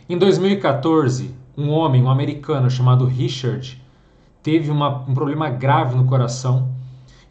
Em 2014, um americano chamado Richard, teve um problema grave no coração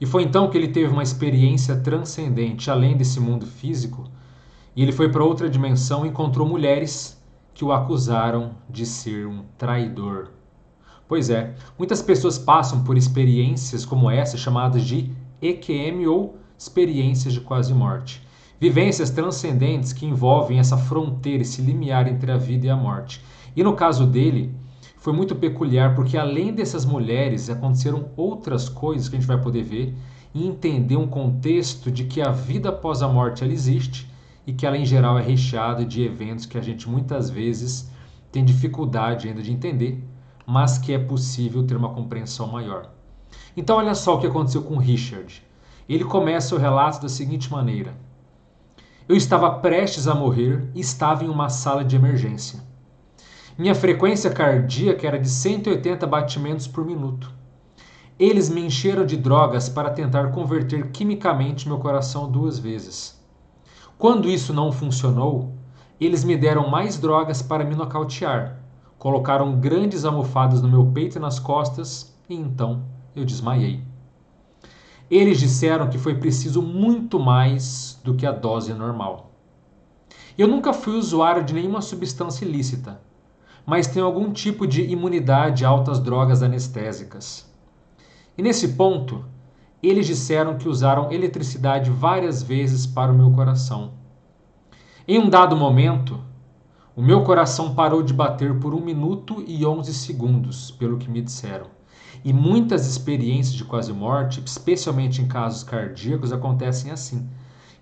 e foi então que ele teve uma experiência transcendente além desse mundo físico e ele foi para outra dimensão e encontrou mulheres que o acusaram de ser um traidor. Pois é, muitas pessoas passam por experiências como essa, chamadas de EQM ou experiências de quase morte. Vivências transcendentes que envolvem essa fronteira, esse limiar entre a vida e a morte. E no caso dele, foi muito peculiar porque além dessas mulheres aconteceram outras coisas que a gente vai poder ver e entender um contexto de que a vida após a morte ela existe e que ela em geral é recheada de eventos que a gente muitas vezes tem dificuldade ainda de entender, mas que é possível ter uma compreensão maior. Então olha só o que aconteceu com Richard. Ele começa o relato da seguinte maneira: eu estava prestes a morrer e estava em uma sala de emergência. Minha frequência cardíaca era de 180 batimentos por minuto. Eles me encheram de drogas para tentar converter quimicamente meu coração 2 vezes. Quando isso não funcionou, eles me deram mais drogas para me nocautear. Colocaram grandes almofadas no meu peito e nas costas e então eu desmaiei. Eles disseram que foi preciso muito mais do que a dose normal. Eu nunca fui usuário de nenhuma substância ilícita, mas tenho algum tipo de imunidade a altas drogas anestésicas. E nesse ponto, eles disseram que usaram eletricidade várias vezes para o meu coração. Em um dado momento, o meu coração parou de bater por 1 minuto e 11 segundos, pelo que me disseram. E muitas experiências de quase morte, especialmente em casos cardíacos, acontecem assim,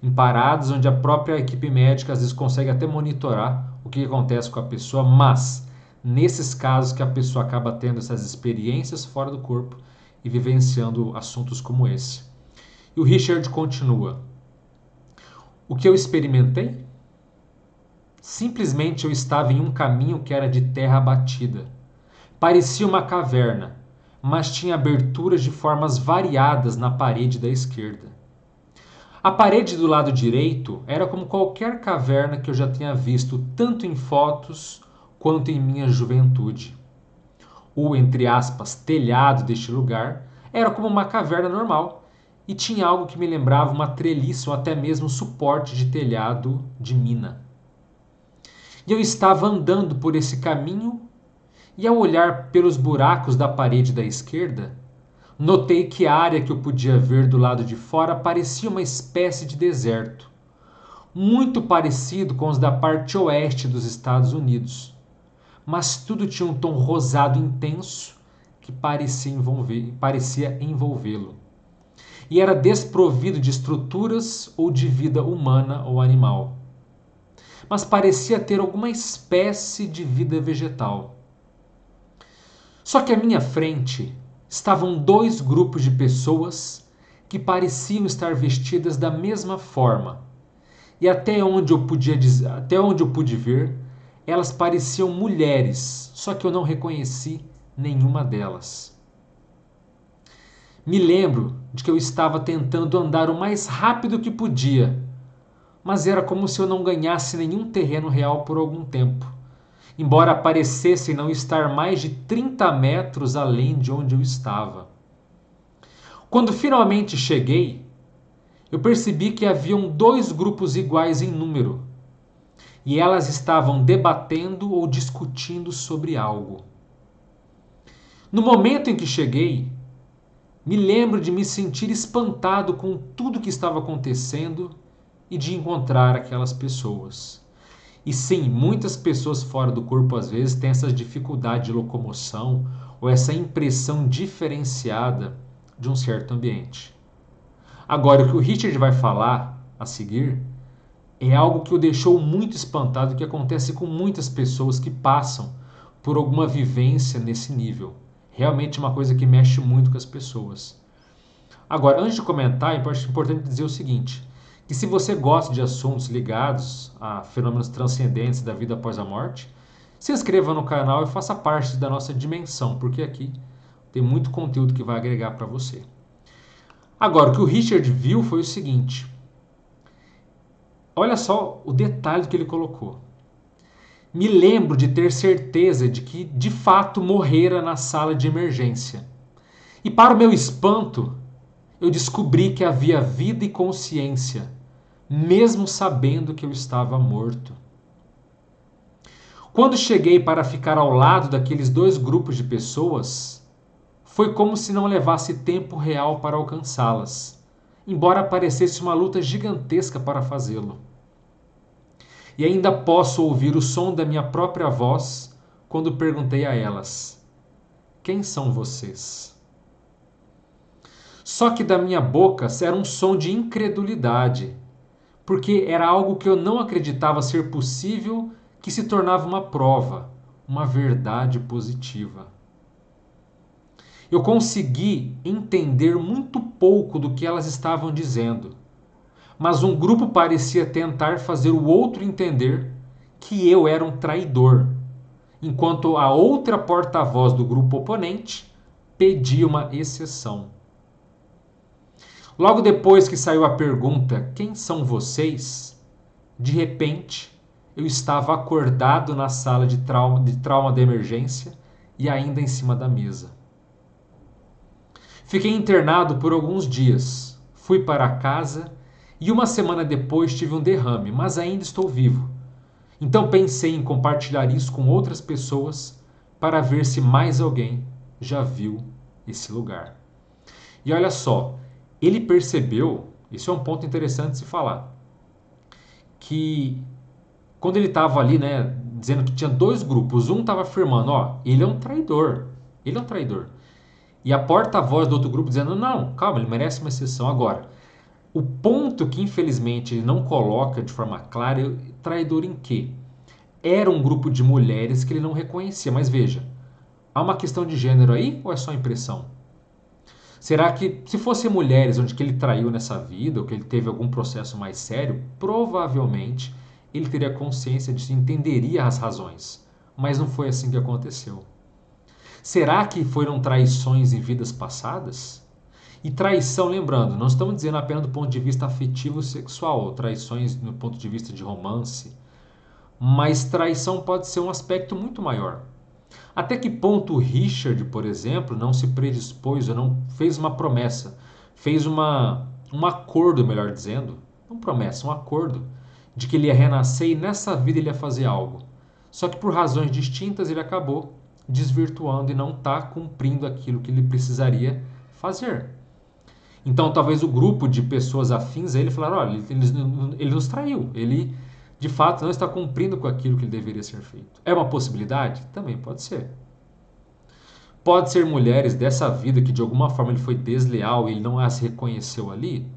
em paradas onde a própria equipe médica às vezes consegue até monitorar o que acontece com a pessoa, mas nesses casos que a pessoa acaba tendo essas experiências fora do corpo e vivenciando assuntos como esse. E o Richard continua: o que eu experimentei? Simplesmente eu estava em um caminho que era de terra batida. Parecia uma caverna, mas tinha aberturas de formas variadas na parede da esquerda. A parede do lado direito era como qualquer caverna que eu já tinha visto tanto em fotos quanto em minha juventude. O, entre aspas, telhado deste lugar era como uma caverna normal e tinha algo que me lembrava uma treliça ou até mesmo suporte de telhado de mina. E eu estava andando por esse caminho e ao olhar pelos buracos da parede da esquerda, notei que a área que eu podia ver do lado de fora parecia uma espécie de deserto, muito parecido com os da parte oeste dos Estados Unidos, mas tudo tinha um tom rosado intenso que parecia envolvê-lo. E era desprovido de estruturas ou de vida humana ou animal, mas parecia ter alguma espécie de vida vegetal. Só que à minha frente estavam dois grupos de pessoas que pareciam estar vestidas da mesma forma. E até onde eu pude ver, elas pareciam mulheres, só que eu não reconheci nenhuma delas. Me lembro de que eu estava tentando andar o mais rápido que podia, mas era como se eu não ganhasse nenhum terreno real por algum tempo, embora parecessem não estar mais de 30 metros além de onde eu estava. Quando finalmente cheguei, eu percebi que haviam dois grupos iguais em número, e elas estavam debatendo ou discutindo sobre algo. No momento em que cheguei, me lembro de me sentir espantado com tudo que estava acontecendo e de encontrar aquelas pessoas. E sim, muitas pessoas fora do corpo às vezes têm essa dificuldade de locomoção ou essa impressão diferenciada de um certo ambiente. Agora, o que o Richard vai falar a seguir é algo que o deixou muito espantado, que acontece com muitas pessoas que passam por alguma vivência nesse nível. Realmente é uma coisa que mexe muito com as pessoas. Agora, antes de comentar, é importante dizer o seguinte, que se você gosta de assuntos ligados a fenômenos transcendentes da vida após a morte, se inscreva no canal e faça parte da nossa dimensão, porque aqui tem muito conteúdo que vai agregar para você. Agora, o que o Richard viu foi o seguinte. Olha só o detalhe que ele colocou. Me lembro de ter certeza de que de fato morrera na sala de emergência. E para o meu espanto, eu descobri que havia vida e consciência, mesmo sabendo que eu estava morto. Quando cheguei para ficar ao lado daqueles dois grupos de pessoas, foi como se não levasse tempo real para alcançá-las, embora parecesse uma luta gigantesca para fazê-lo. E ainda posso ouvir o som da minha própria voz quando perguntei a elas: quem são vocês? Só que da minha boca era um som de incredulidade, porque era algo que eu não acreditava ser possível, que se tornava uma prova, uma verdade positiva. Eu consegui entender muito pouco do que elas estavam dizendo, mas um grupo parecia tentar fazer o outro entender que eu era um traidor, enquanto a outra porta-voz do grupo oponente pedia uma exceção. Logo depois que saiu a pergunta: quem são vocês? De repente, eu estava acordado na sala de trauma de emergência e ainda em cima da mesa. Fiquei internado por alguns dias. Fui para casa e uma semana depois tive um derrame, mas ainda estou vivo. Então pensei em compartilhar isso com outras pessoas para ver se mais alguém já viu esse lugar. E olha só, ele percebeu, isso é um ponto interessante de se falar, que quando ele estava ali, né, dizendo que tinha dois grupos, um estava afirmando, ó, ele é um traidor, ele é um traidor. E a porta-voz do outro grupo dizendo, não, calma, ele merece uma exceção agora. O ponto que infelizmente ele não coloca de forma clara é traidor em quê? Era um grupo de mulheres que ele não reconhecia, mas veja, há uma questão de gênero aí ou é só impressão? Será que se fossem mulheres onde que ele traiu nessa vida, ou que ele teve algum processo mais sério, provavelmente ele teria consciência disso, entenderia as razões. Mas não foi assim que aconteceu. Será que foram traições em vidas passadas? E traição, lembrando, não estamos dizendo apenas do ponto de vista afetivo e sexual, ou traições no ponto de vista de romance, mas traição pode ser um aspecto muito maior. Até que ponto o Richard, por exemplo, não se predispôs ou não fez uma promessa, fez um acordo, melhor dizendo, não promessa, um acordo, de que ele ia renascer e nessa vida ele ia fazer algo. Só que por razões distintas ele acabou desvirtuando e não está cumprindo aquilo que ele precisaria fazer. Então talvez o grupo de pessoas afins a ele falaram, olha, ele nos traiu, ele de fato não está cumprindo com aquilo que ele deveria ser feito. É uma possibilidade? Também pode ser. Pode ser mulheres dessa vida que de alguma forma ele foi desleal e ele não as reconheceu ali?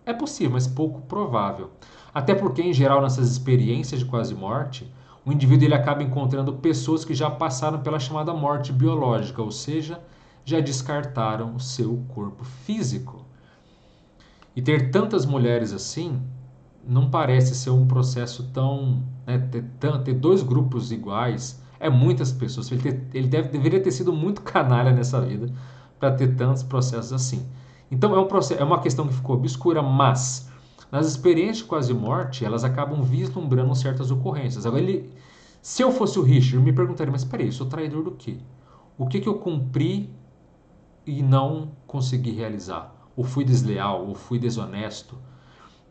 É possível, mas pouco provável. Até porque, em geral, nessas experiências de quase morte, o indivíduo ele acaba encontrando pessoas que já passaram pela chamada morte biológica, ou seja, já descartaram o seu corpo físico. E ter tantas mulheres assim não parece ser um processo tão, né, ter dois grupos iguais é muitas pessoas. Deveria ter sido muito canalha nessa vida para ter tantos processos assim. Então é uma questão que ficou obscura, mas nas experiências de quase morte elas acabam vislumbrando certas ocorrências. Agora se eu fosse o Richard, eu me perguntaria, mas peraí, eu sou traidor do quê? O que eu cumpri e não consegui realizar? Ou fui desleal, ou fui desonesto?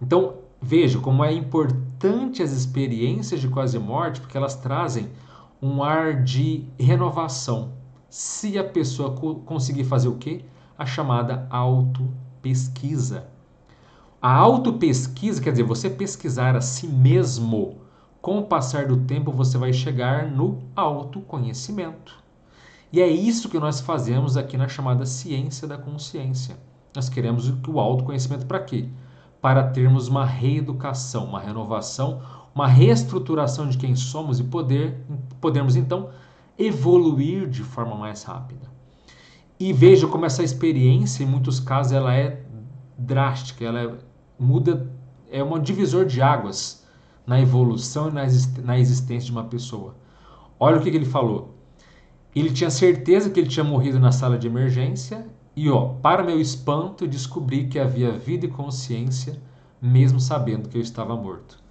Então, veja como é importante as experiências de quase morte, porque elas trazem um ar de renovação. Se a pessoa conseguir fazer o quê? A chamada autopesquisa. A autopesquisa quer dizer você pesquisar a si mesmo. Com o passar do tempo, você vai chegar no autoconhecimento. E é isso que nós fazemos aqui na chamada ciência da consciência. Nós queremos o autoconhecimento para quê? Para termos uma reeducação, uma renovação, uma reestruturação de quem somos e podermos então evoluir de forma mais rápida. E veja como essa experiência, em muitos casos, ela é drástica, muda, é um divisor de águas na evolução e na existência de uma pessoa. Olha o que ele falou. Ele tinha certeza que ele tinha morrido na sala de emergência e, para meu espanto, descobri que havia vida e consciência, mesmo sabendo que eu estava morto.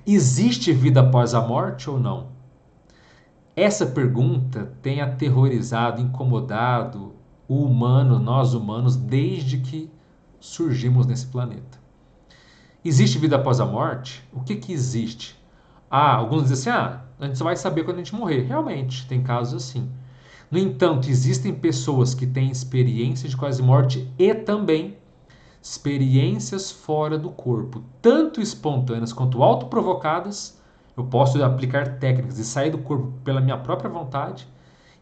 Existe vida após a morte ou não? Essa pergunta tem aterrorizado, incomodado o humano, nós humanos, desde que surgimos nesse planeta. Existe vida após a morte? O que que existe? Alguns dizem assim, a gente só vai saber quando a gente morrer. Realmente, tem casos assim. No entanto, existem pessoas que têm experiência de quase morte e também experiências fora do corpo, tanto espontâneas quanto autoprovocadas. Eu posso aplicar técnicas e sair do corpo pela minha própria vontade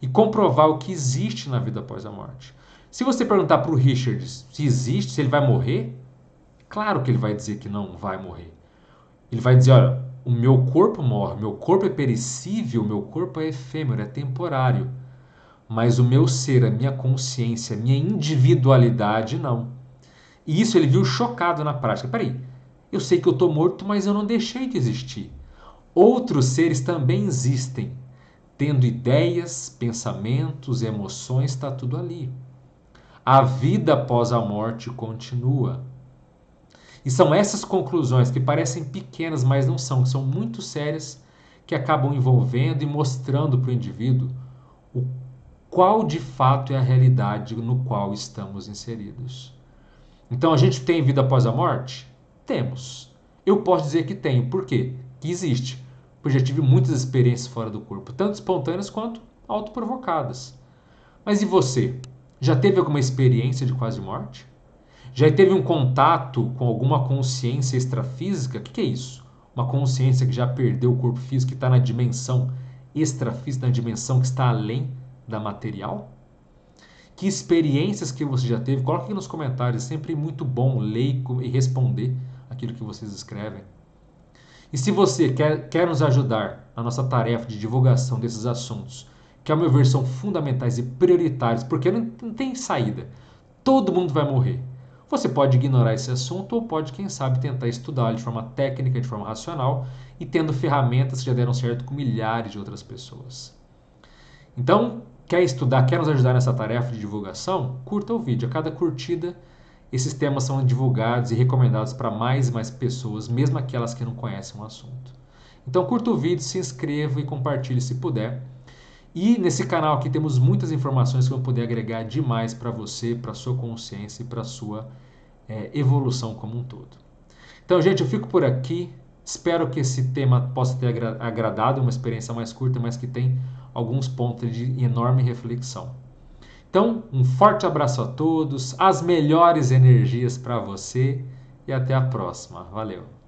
e comprovar o que existe na vida após a morte. Se você perguntar para o Richard se existe, se ele vai morrer, claro que ele vai dizer que não vai morrer. Ele vai dizer, olha, o meu corpo morre, meu corpo é perecível, meu corpo é efêmero, é temporário. Mas o meu ser, a minha consciência, a minha individualidade, não. E isso ele viu chocado na prática. Peraí, eu sei que eu estou morto, mas eu não deixei de existir. Outros seres também existem, tendo ideias, pensamentos, emoções, está tudo ali. A vida após a morte continua. E são essas conclusões que parecem pequenas, mas não são, que são muito sérias, que acabam envolvendo e mostrando para o indivíduo o qual de fato é a realidade no qual estamos inseridos. Então a gente tem vida após a morte? Temos. Eu posso dizer que tenho. Por quê? Que existe. Pois já tive muitas experiências fora do corpo, tanto espontâneas quanto autoprovocadas. Mas e você? Já teve alguma experiência de quase morte? Já teve um contato com alguma consciência extrafísica? O que é isso? Uma consciência que já perdeu o corpo físico e está na dimensão extrafísica, na dimensão que está além da material? Que experiências que você já teve? Coloque aqui nos comentários. É sempre muito bom ler e responder aquilo que vocês escrevem. E se você quer nos ajudar na nossa tarefa de divulgação desses assuntos, que ao meu ver são fundamentais e prioritários, porque não tem saída. Todo mundo vai morrer. Você pode ignorar esse assunto ou pode, quem sabe, tentar estudá-lo de forma técnica, de forma racional e tendo ferramentas que já deram certo com milhares de outras pessoas. Então, quer estudar, quer nos ajudar nessa tarefa de divulgação? Curta o vídeo. A cada curtida, esses temas são divulgados e recomendados para mais e mais pessoas, mesmo aquelas que não conhecem o assunto. Então, curta o vídeo, se inscreva e compartilhe se puder. E nesse canal aqui temos muitas informações que vão poder agregar demais para você, para a sua consciência e para a sua evolução como um todo. Então, gente, eu fico por aqui. Espero que esse tema possa ter agradado, uma experiência mais curta, mas que tem alguns pontos de enorme reflexão. Então, um forte abraço a todos, as melhores energias para você e até a próxima. Valeu!